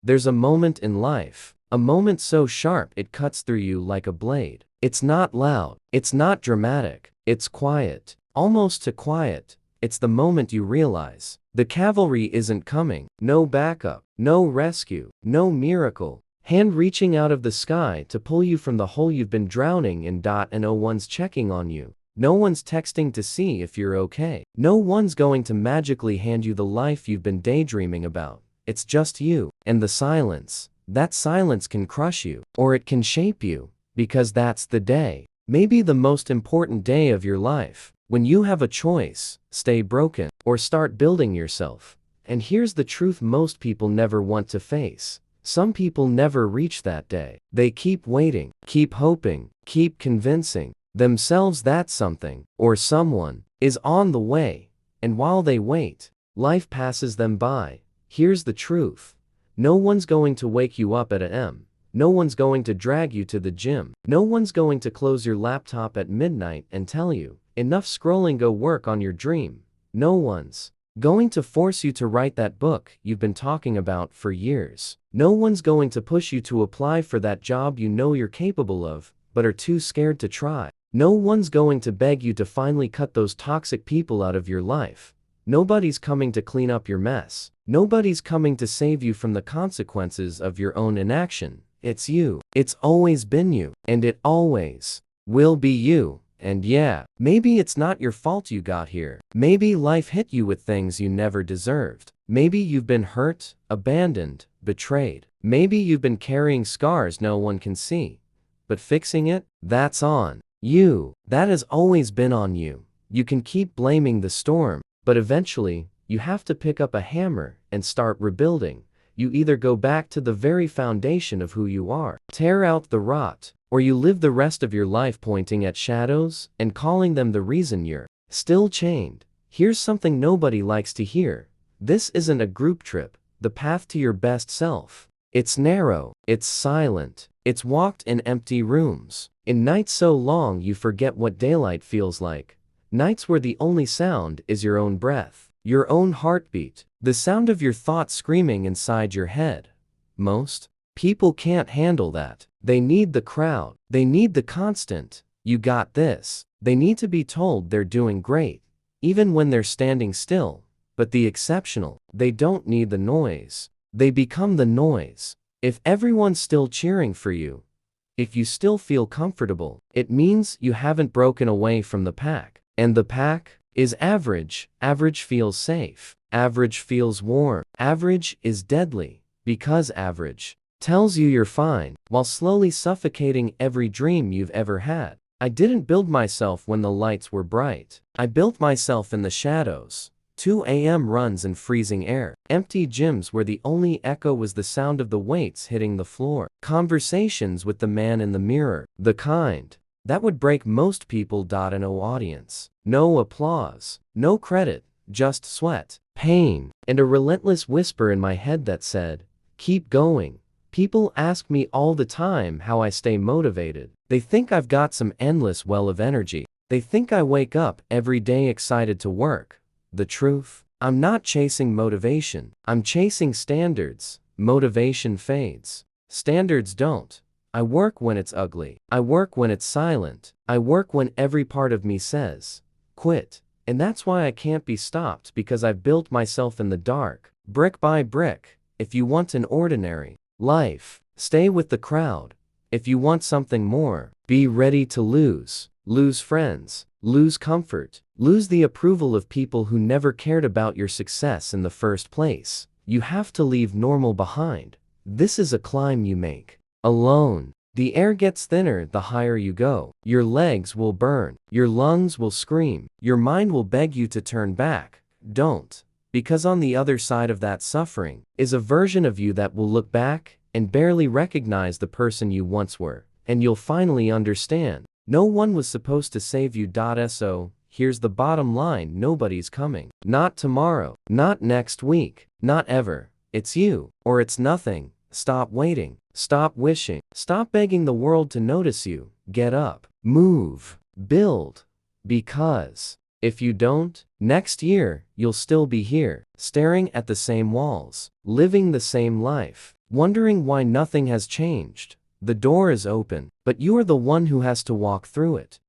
There's a moment in life, a moment so sharp it cuts through you like a blade. It's not loud, it's not dramatic, it's quiet, almost too quiet. It's the moment you realize the cavalry isn't coming, no backup, no rescue, no miracle, hand reaching out of the sky to pull you from the hole you've been drowning in. And no one's checking on you. No one's texting to see if you're okay. No one's going to magically hand you the life you've been daydreaming about. It's just you and the silence. That silence can crush you, or it can shape you, because that's the day, maybe the most important day of your life, when you have a choice: stay broken or start building yourself. And here's the truth most people never want to face. Some people never reach that day. They keep waiting, keep hoping, keep convincing themselves that something or someone is on the way. And while they wait, life passes them by. Here's the truth. No one's going to wake you up at a.m. No one's going to drag you to the gym. No one's going to close your laptop at midnight and tell you, enough scrolling, go work on your dream. No one's going to force you to write that book you've been talking about for years. No one's going to push you to apply for that job you know you're capable of, but are too scared to try. No one's going to beg you to finally cut those toxic people out of your life. Nobody's coming to clean up your mess. Nobody's coming to save you from the consequences of your own inaction. It's you. It's always been you, and it always will be you. And yeah, maybe it's not your fault you got here. Maybe life hit you with things you never deserved. Maybe you've been hurt, abandoned, betrayed. Maybe you've been carrying scars no one can see. But fixing it, that's on you. That has always been on you. You can keep blaming the storm, but eventually, you have to pick up a hammer and start rebuilding. You either go back to the very foundation of who you are, tear out the rot, or you live the rest of your life pointing at shadows and calling them the reason you're still chained. Here's something nobody likes to hear. This isn't a group trip, the path to your best self. It's narrow, it's silent, it's walked in empty rooms, in nights so long you forget what daylight feels like. Nights where the only sound is your own breath, your own heartbeat, the sound of your thoughts screaming inside your head. Most people can't handle that. They need the crowd. They need the constant, "You got this." They need to be told they're doing great, even when they're standing still. But the exceptional, they don't need the noise. They become the noise. If everyone's still cheering for you, if you still feel comfortable, it means you haven't broken away from the pack. And the pack is average. Average feels safe. Average feels warm. Average is deadly, because average tells you you're fine, while slowly suffocating every dream you've ever had. I didn't build myself when the lights were bright. I built myself in the shadows. 2 a.m. runs in freezing air. Empty gyms where the only echo was the sound of the weights hitting the floor. Conversations with the man in the mirror. The kind that would break most people. No audience. No applause. No credit. Just sweat, pain, and a relentless whisper in my head that said, "Keep going." People ask me all the time how I stay motivated. They think I've got some endless well of energy. They think I wake up every day excited to work. The truth? I'm not chasing motivation. I'm chasing standards. Motivation fades. Standards don't. I work when it's ugly. I work when it's silent. I work when every part of me says, quit. And that's why I can't be stopped, because I've built myself in the dark, brick by brick. If you want an ordinary life, stay with the crowd. If you want something more, be ready to lose. Lose friends, lose comfort, lose the approval of people who never cared about your success in the first place. You have to leave normal behind. This is a climb you make alone. The air gets thinner the higher you go. Your legs will burn. Your lungs will scream. Your mind will beg you to turn back. Don't. Because on the other side of that suffering is a version of you that will look back and barely recognize the person you once were. And you'll finally understand. No one was supposed to save you. So, here's the bottom line: nobody's coming. Not tomorrow. Not next week. Not ever. It's you, or it's nothing. Stop waiting. Stop wishing. Stop begging the world to notice you. Get up. Move. Build. Because if you don't, next year, you'll still be here, staring at the same walls, living the same life. wondering why nothing has changed. The door is open, but you are the one who has to walk through it.